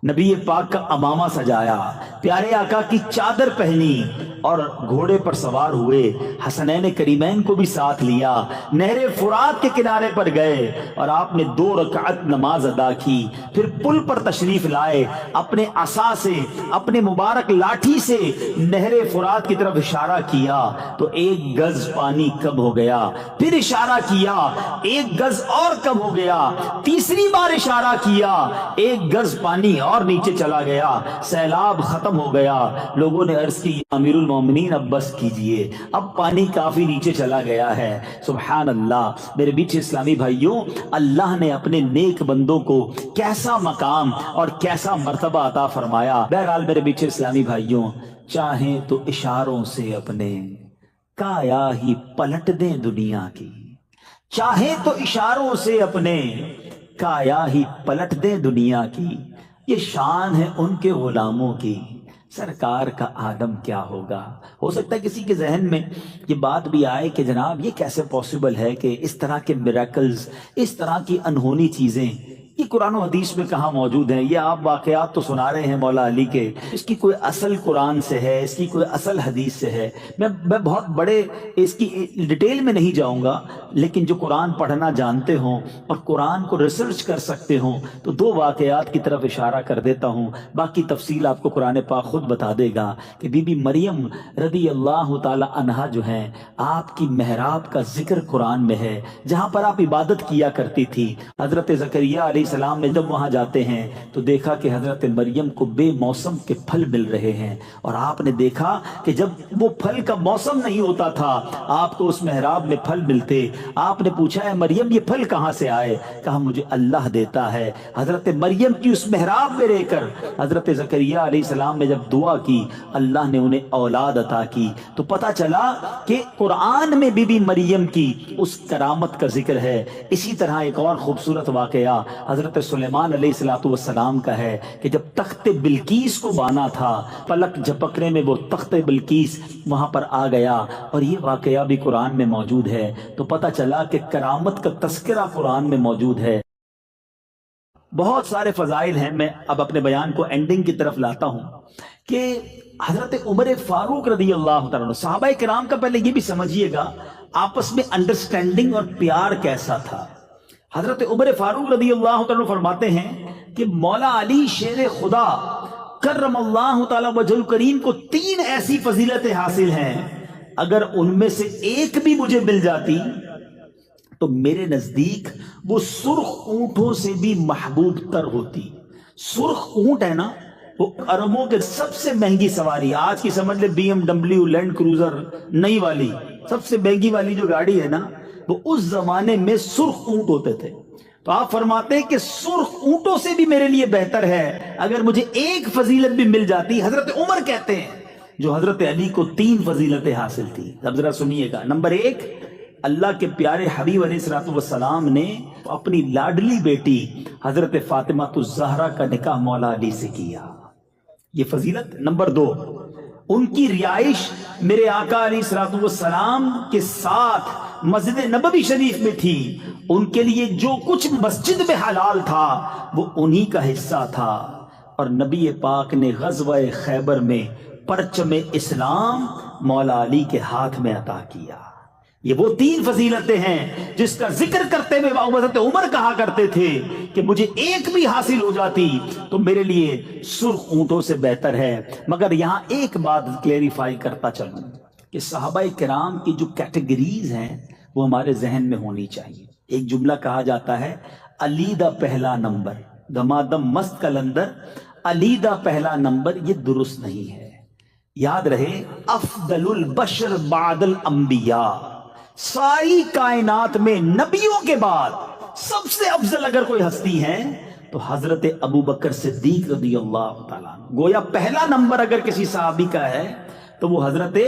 نبی پاک کا امامہ سجایا، پیارے آقا کی چادر پہنی اور گھوڑے پر سوار ہوئے. حسنین کریمین کو بھی ساتھ لیا، نہر فرات کے کنارے پر گئے اور آپ نے 2 رکعت نماز ادا کی. پھر پل پر تشریف لائے، اپنے عصا سے، اپنے مبارک لاٹھی سے نہر فرات کی طرف اشارہ کیا تو 1 گز پانی کم ہو گیا. پھر اشارہ کیا 1 گز اور کم ہو گیا. تیسری بار اشارہ کیا 1 گز پانی اور نیچے چلا گیا. سیلاب ختم ہو گیا. لوگوں نے عرض کی امیر المومنین اب بس کیجئے، اب پانی کافی نیچے چلا گیا ہے. سبحان اللہ. میرے بیچ اسلامی بھائیوں، اللہ نے اپنے نیک بندوں کو کیسا مقام اور کیسا مرتبہ عطا فرمایا. بہرحال میرے بیچ اسلامی بھائیوں، چاہیں تو اشاروں سے اپنے کایا ہی پلٹ دیں دنیا کی، چاہیں تو اشاروں سے اپنے کایا ہی پلٹ دیں دنیا کی. یہ شان ہے ان کے غلاموں کی، سرکار کا عالم کیا ہوگا. ہو سکتا ہے کسی کے ذہن میں یہ بات بھی آئے کہ جناب یہ کیسے پاسبل ہے کہ اس طرح کے میریکلز، اس طرح کی انہونی چیزیں یہ قرآن و حدیث میں کہاں موجود ہیں. یہ آپ واقعات تو سنا رہے ہیں مولا علی کے، اس کی کوئی اصل قرآن سے ہے، اس کی کوئی اصل حدیث سے ہے. میں بہت بڑے اس کی ڈیٹیل میں نہیں جاؤں گا، لیکن جو قرآن پڑھنا جانتے ہوں اور قرآن کو ریسرچ کر سکتے ہوں تو 2 واقعات کی طرف اشارہ کر دیتا ہوں. باقی تفصیل آپ کو قرآن پاک خود بتا دے گا کہ بی بی مریم رضی اللہ تعالی عنہا جو ہیں، آپ کی محراب کا ذکر قرآن میں ہے، جہاں پر آپ عبادت کیا کرتی تھی. حضرت زکریا علیہ السلام نے جب وہاں جاتے ہیں تو دیکھا کہ حضرت مریم کو بے موسم کے پھل مل رہے ہیں، اور آپ نے دیکھا کہ جب وہ پھل کا موسم نہیں ہوتا تھا آپ کو اس محراب میں پھل ملتے. آپ نے پوچھا ہے مریم یہ پھل کہاں سے آئے؟ کہا مجھے اللہ دیتا ہے. حضرت مریم کی اس محراب میں رہ کر حضرت زکریا علیہ السلام نے جب دعا کی اللہ نے انہیں اولاد عطا کی. تو پتہ چلا کہ قرآن میں بی بی مریم کی اس کرامت کا ذکر ہے. اسی طرح ایک اور خوبصورت واقعہ حضرت سلیمان علیہ السلام کا ہے کہ جب تخت بلقیس کو بانا تھا، پلک جھپکنے میں وہ تخت بلقیس وہاں پر آ گیا، اور یہ واقعہ بھی قرآن میں موجود ہے. تو پتہ چلا کہ کرامت کا تذکرہ قرآن میں موجود ہے. بہت سارے فضائل ہیں. میں اب اپنے بیان کو اینڈنگ کی طرف لاتا ہوں کہ حضرت عمر فاروق رضی اللہ تعالیٰ عنہ، صحابہ کرام کا پہلے یہ بھی سمجھیے گا آپس میں انڈرسٹینڈنگ اور پیار کیسا تھا. حضرت عمر فاروق رضی اللہ تعالیٰ فرماتے ہیں کہ مولا علی شیر خدا کرم اللہ تعالیٰ وجہ الکریم کو 3 ایسی فضیلتیں حاصل ہیں، اگر ان میں سے ایک بھی مجھے مل جاتی تو میرے نزدیک وہ سرخ اونٹوں سے بھی محبوب تر ہوتی. سرخ اونٹ ہے نا، وہ عربوں کے سب سے مہنگی سواری، آج کی سمجھ لے BMW لینڈ کروزر نئی والی سب سے مہنگی والی جو گاڑی ہے نا، وہ اس زمانے میں سرخ اونٹ ہوتے تھے. تو آپ فرماتے ہیں کہ سرخ اونٹوں سے بھی میرے لیے بہتر ہے اگر مجھے ایک فضیلت بھی مل جاتی. حضرت عمر کہتے ہیں جو حضرت علی کو 3 فضیلتیں حاصل تھی. اب ذرا سنیے گا. نمبر 1، اللہ کے پیارے حبیب علیہ السلام نے اپنی لاڈلی بیٹی حضرت فاطمہ الزہرا کا نکاح مولا علی سے کیا، یہ فضیلت. نمبر 2، ان کی رہائش میرے آقا علیہ السلام کے ساتھ مسجد نبوی شریف میں تھی. ان کے لیے جو کچھ مسجد میں حلال تھا وہ انہی کا حصہ تھا. اور نبی پاک نے غزوہ خیبر میں پرچم اسلام مولا علی کے ہاتھ میں عطا کیا. یہ وہ 3 فضیلتیں ہیں جس کا ذکر کرتے ہوئے حضرت عمر کہا کرتے تھے کہ مجھے ایک بھی حاصل ہو جاتی تو میرے لیے سرخ اونٹوں سے بہتر ہے۔ مگر یہاں ایک بات کلیریفائی کرتا چلوں کہ صحابہ کرام کی جو کیٹیگریز ہیں وہ ہمارے ذہن میں ہونی چاہیے۔ ایک جملہ کہا جاتا ہے علی دا پہلا نمبر، دمادم مست کلندر، علی دا پہلا نمبر، یہ درست نہیں ہے۔ یاد رہے افضل البشر بعد الانبیاء، ساری کائنات میں نبیوں کے بعد سب سے افضل اگر کوئی ہستی ہے تو حضرت ابو بکر صدیق رضی اللہ تعالیٰ عنہ۔ گویا پہلا نمبر اگر کسی صحابی کا ہے تو وہ حضرت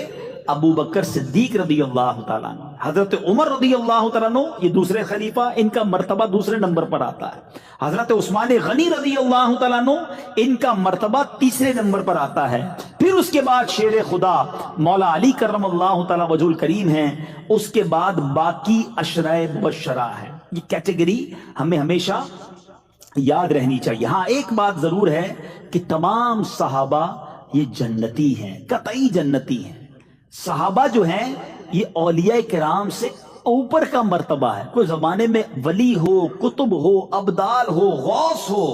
ابو بکر صدیق رضی اللہ تعالیٰ عنہ۔ حضرت عمر رضی اللہ تعالیٰ عنہ یہ دوسرے خلیفہ، ان کا مرتبہ دوسرے نمبر پر آتا ہے۔ حضرت عثمان غنی رضی اللہ تعالیٰ عنہ، ان کا مرتبہ تیسرے نمبر پر آتا ہے۔ پھر اس کے بعد شیر خدا مولا علی کرم اللہ تعالیٰ وجہ الکریم ہیں، اس کے بعد باقی عشرہ مبشرہ ہیں۔ یہ کیٹیگری ہمیں ہمیشہ یاد رہنی چاہیے۔ ہاں ایک بات ضرور ہے کہ تمام صحابہ یہ جنتی ہیں، قطعی جنتی ہیں۔ صحابہ جو ہیں یہ اولیاء کرام سے اوپر کا مرتبہ ہے۔ کوئی زمانے میں ولی ہو، کتب ہو، ابدال ہو، غوث ہو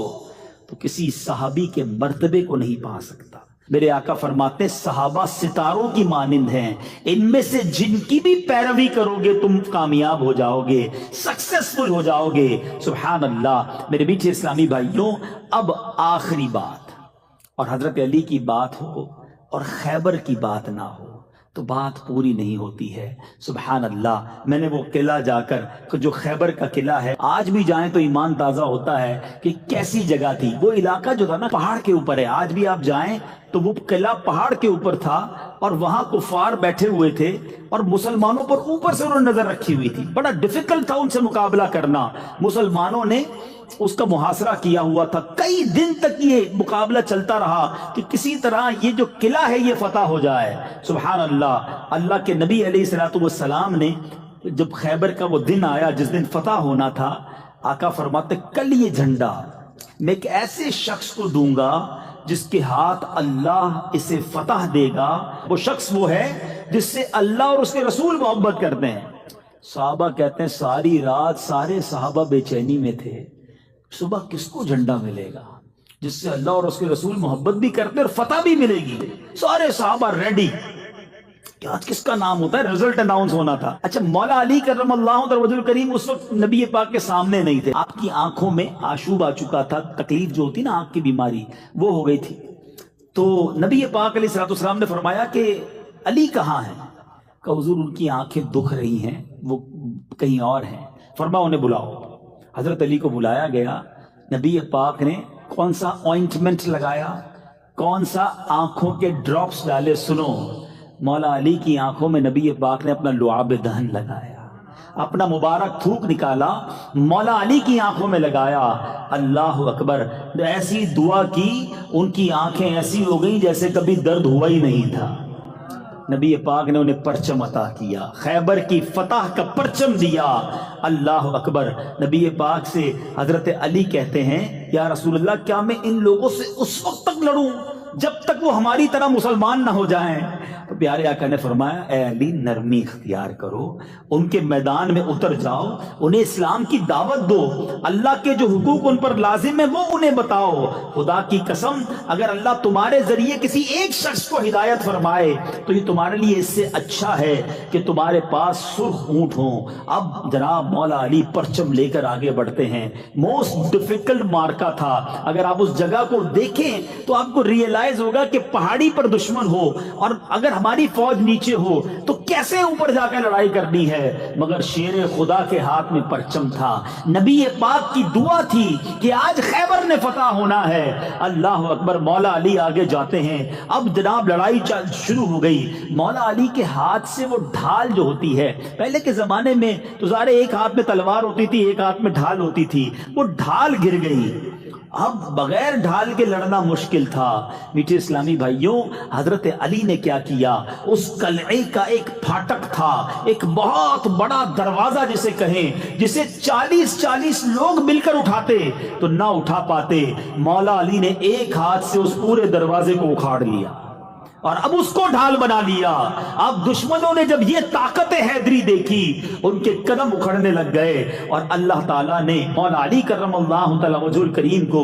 تو کسی صحابی کے مرتبے کو نہیں پا سکتا۔ میرے آقا فرماتے ہیں صحابہ ستاروں کی مانند ہیں، ان میں سے جن کی بھی پیروی کرو گے تم کامیاب ہو جاؤ گے، سکسیسفل ہو جاؤ گے۔ سبحان اللہ۔ میرے میٹھے اسلامی بھائیوں، اب آخری بات، اور حضرت علی کی بات ہو اور خیبر کی بات نہ ہو تو بات پوری نہیں ہوتی ہے۔ سبحان اللہ۔ میں نے وہ قلعہ جا کر جو خیبر کا قلعہ ہے، آج بھی جائیں تو ایمان تازہ ہوتا ہے کہ کیسی جگہ تھی۔ وہ علاقہ جو تھا نا پہاڑ کے اوپر ہے، آج بھی آپ جائیں تو وہ قلعہ پہاڑ کے اوپر تھا اور وہاں کفار بیٹھے ہوئے تھے اور مسلمانوں پر اوپر سے انہوں نے نظر رکھی ہوئی تھی۔ بڑا ڈیفیکلٹ تھا ان سے مقابلہ کرنا۔ مسلمانوں نے اس کا محاصرہ کیا ہوا تھا، کئی دن تک یہ مقابلہ چلتا رہا کہ کسی طرح یہ جو قلعہ ہے یہ فتح ہو جائے۔ سبحان اللہ۔ اللہ کے نبی علیہ الصلوۃ والسلام نے جب خیبر کا وہ دن آیا جس دن فتح ہونا تھا، آقا فرماتے کل یہ جھنڈا میں ایک ایسے شخص کو دوں گا جس کے ہاتھ اللہ اسے فتح دے گا۔ وہ شخص وہ ہے جس سے اللہ اور اس کے رسول محبت کرتے ہیں۔ صحابہ کہتے ہیں ساری رات سارے صحابہ بے چینی میں تھے، صبح کس کو جھنڈا ملے گا جس سے اللہ اور اس کے رسول محبت بھی کرتے اور فتح بھی ملے گی۔ سارے صحابہ ریڈی کہ آج کس کا نام ہوتا ہے، رزلٹ اناؤنس ہونا تھا۔ اچھا، مولا علی کرم اللہ وجہ الکریم اس وقت نبی پاک کے سامنے نہیں تھے، آپ کی آنکھوں میں آشوب آ چکا تھا، تکلیف جو ہوتی نا آنکھ کی بیماری وہ ہو گئی تھی۔ تو نبی پاک علیہ الصلوۃ والسلام نے فرمایا کہ علی کہاں ہے؟ کہ حضور ان کی آنکھیں دکھ رہی ہیں، وہ کہیں اور ہیں۔ فرمایا انہیں بلاؤ۔ حضرت علی کو بلایا گیا۔ نبی پاک نے کون سا آئنٹمنٹ لگایا، کون سا آنکھوں کے ڈراپس ڈالے؟ سنو، مولا علی کی آنکھوں میں نبی پاک نے اپنا لعاب دہن لگایا، اپنا مبارک تھوک نکالا، مولا علی کی آنکھوں میں لگایا۔ اللہ اکبر۔ ایسی دعا کی ان کی آنکھیں ایسی ہو گئیں جیسے کبھی درد ہوا ہی نہیں تھا۔ نبی پاک نے انہیں پرچم عطا کیا، خیبر کی فتح کا پرچم دیا۔ اللہ اکبر۔ نبی پاک سے حضرت علی کہتے ہیں یا رسول اللہ کیا میں ان لوگوں سے اس وقت تک لڑوں جب تک وہ ہماری طرح مسلمان نہ ہو جائیں؟ تو پیارے آقا نے فرمایا اے علی نرمی اختیار کرو، ان کے میدان میں اتر جاؤ، انہیں اسلام کی دعوت دو، اللہ کے جو حقوق ان پر لازم ہے وہ انہیں بتاؤ۔ خدا کی قسم اگر اللہ تمہارے ذریعے کسی ایک شخص کو ہدایت فرمائے تو یہ تمہارے لیے اس سے اچھا ہے کہ تمہارے پاس سرخ اونٹ ہوں۔ اب جناب مولا علی پرچم لے کر آگے بڑھتے ہیں۔ موسٹ ڈیفیکلٹ مارکا تھا، اگر آپ اس جگہ کو دیکھیں تو آپ کو ریئلائز ہوگا کہ پہاڑی پر دشمن ہو اور اگر ہماری فوج نیچے ہو تو کیسے اوپر جا کر لڑائی کرنی ہے، مگر شیر خدا کے ہاتھ میں پرچم تھا۔ نبی پاک کی دعا تھی کہ آج خیبر نے فتح ہونا ہے۔ اللہ اکبر۔ مولا علی آگے جاتے ہیں۔ اب جناب لڑائی شروع ہو گئی۔ مولا علی کے ہاتھ سے وہ ڈھال جو ہوتی ہے، پہلے کے زمانے میں تو ظاہر ایک ہاتھ میں تلوار ہوتی تھی، ایک ہاتھ میں ڈھال ہوتی تھی، وہ ڈھال گر گئی۔ اب بغیر ڈھال کے لڑنا مشکل تھا۔ میٹھے اسلامی بھائیوں، حضرت علی نے کیا کیا، اس قلعے کا ایک پھاٹک تھا، ایک بہت بڑا دروازہ جسے کہیں، جسے 40 لوگ مل کر اٹھاتے تو نہ اٹھا پاتے۔ مولا علی نے ایک ہاتھ سے اس پورے دروازے کو اکھاڑ لیا اور اب اس کو ڈھال بنا لیا. اب دشمنوں نے جب یہ طاقت حیدری دیکھی ان کے قدم اکھڑنے لگ گئے اور اللہ تعالیٰ نے مولا علی کرم اللہ تعالی وجہ الکریم کو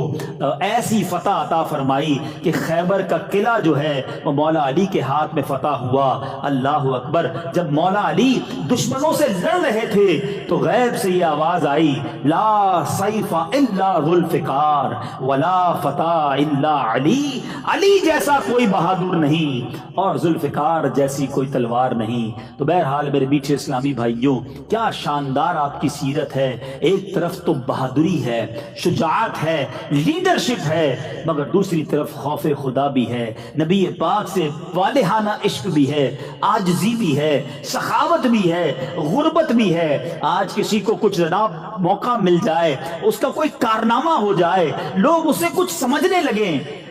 ایسی فتح عطا فرمائی کہ خیبر کا قلعہ جو ہے وہ مولا علی کے ہاتھ میں فتح ہوا. اللہ اکبر. جب مولا علی دشمنوں سے لڑ رہے تھے تو غیب سے یہ آواز آئی لا سیف الا ذوالفقار ولا فتح الا علی. علی جیسا کوئی بہادر نہیں اور ذوالفقار جیسی کوئی تلوار نہیں. تو بہرحال میرے میٹھے اسلامی بھائیوں کیا شاندار آپ کی سیرت ہے. ایک طرف تو بہادری ہے, شجاعت ہے, لیڈرشپ ہے, مگر دوسری طرف خوف خدا بھی ہے, نبی پاک سے والہانہ عشق بھی ہے, عاجزی بھی ہے, سخاوت بھی ہے, غربت بھی ہے. آج کسی کو کچھ جناب موقع مل جائے, اس کا کوئی کارنامہ ہو جائے, لوگ اسے کچھ سمجھنے لگیں,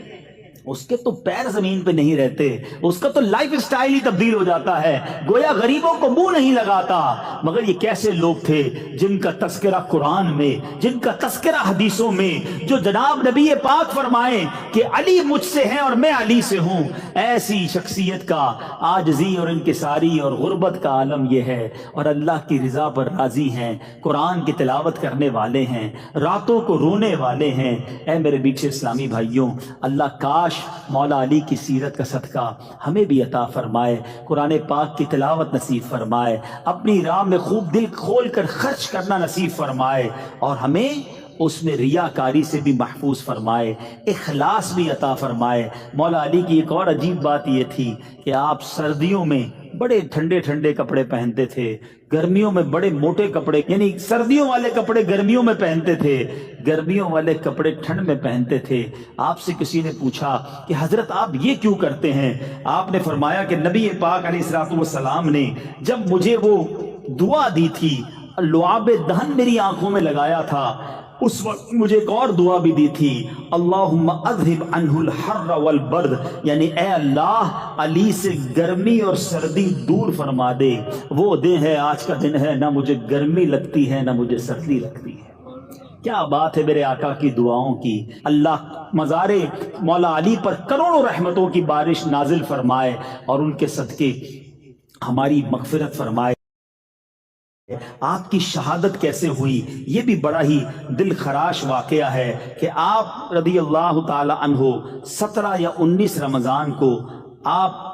اس کے تو پیر زمین پہ نہیں رہتے, اس کا تو لائف سٹائل ہی تبدیل ہو جاتا ہے, گویا غریبوں کو منہ نہیں لگاتا. مگر یہ کیسے لوگ تھے جن کا تذکرہ قرآن میں, جن کا تذکرہ حدیثوں میں, جو جناب نبی پاک فرمائیں کہ علی مجھ سے ہیں اور میں علی سے ہوں. ایسی شخصیت کا عاجزی اور انکساری اور غربت کا عالم یہ ہے, اور اللہ کی رضا پر راضی ہیں, قرآن کی تلاوت کرنے والے ہیں, راتوں کو رونے والے ہیں. اے میرے میٹھے اسلامی بھائیوں, اللہ کاش مولا علی کی سیرت کا صدقہ ہمیں بھی عطا فرمائے, قرآن پاک کی تلاوت نصیب فرمائے, اپنی راہ میں خوب دل کھول کر خرچ کرنا نصیب فرمائے, اور ہمیں اس میں ریاکاری سے بھی محفوظ فرمائے, اخلاص بھی عطا فرمائے. مولا علی کی ایک اور عجیب بات یہ تھی کہ آپ سردیوں میں بڑے ٹھنڈے ٹھنڈے کپڑے پہنتے تھے, گرمیوں میں بڑے موٹے کپڑے, یعنی سردیوں والے کپڑے گرمیوں میں پہنتے تھے, گرمیوں والے کپڑے ٹھنڈ میں پہنتے تھے. آپ سے کسی نے پوچھا کہ حضرت آپ یہ کیوں کرتے ہیں؟ آپ نے فرمایا کہ نبی پاک علیہ الصلوۃ والسلام نے جب مجھے وہ دعا دی تھی, لعاب دہن میری آنکھوں میں لگایا تھا, اس وقت مجھے ایک اور دعا بھی دی تھی, اللہم اذہب عنہ الحر والبرد, یعنی اے اللہ علی سے گرمی اور سردی دور فرما دے. وہ دن ہے, آج کا دن ہے, نہ مجھے گرمی لگتی ہے نہ مجھے سردی لگتی ہے. کیا بات ہے میرے آقا کی دعاؤں کی. اللہ مزار مولا علی پر کروڑوں رحمتوں کی بارش نازل فرمائے اور ان کے صدقے ہماری مغفرت فرمائے. آپ کی شہادت کیسے ہوئی یہ بھی بڑا ہی دل خراش واقعہ ہے کہ آپ رضی اللہ تعالی عنہ 17 یا 19 رمضان کو آپ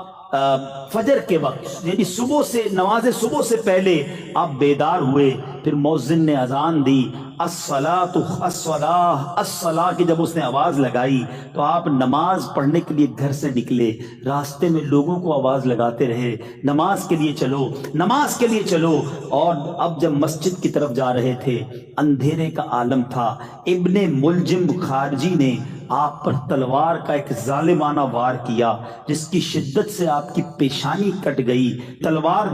فجر کے وقت یعنی صبح سے نماز صبح سے پہلے آپ بیدار ہوئے, پھر مؤذن نے اذان دی, الصلاۃ الصلاۃ الصلاۃ کی جب اس نے آواز لگائی تو آپ نماز پڑھنے کے لیے گھر سے نکلے, راستے میں لوگوں کو آواز لگاتے رہے نماز کے لیے چلو, نماز کے لیے چلو. اور اب جب مسجد کی طرف جا رہے تھے اندھیرے کا عالم تھا, ابن ملجم خارجی نے آپ پر تلوار کا ایک ظالمانہ وار کیا جس کی شدت سے آپ کی پیشانی کٹ گئی. تلوار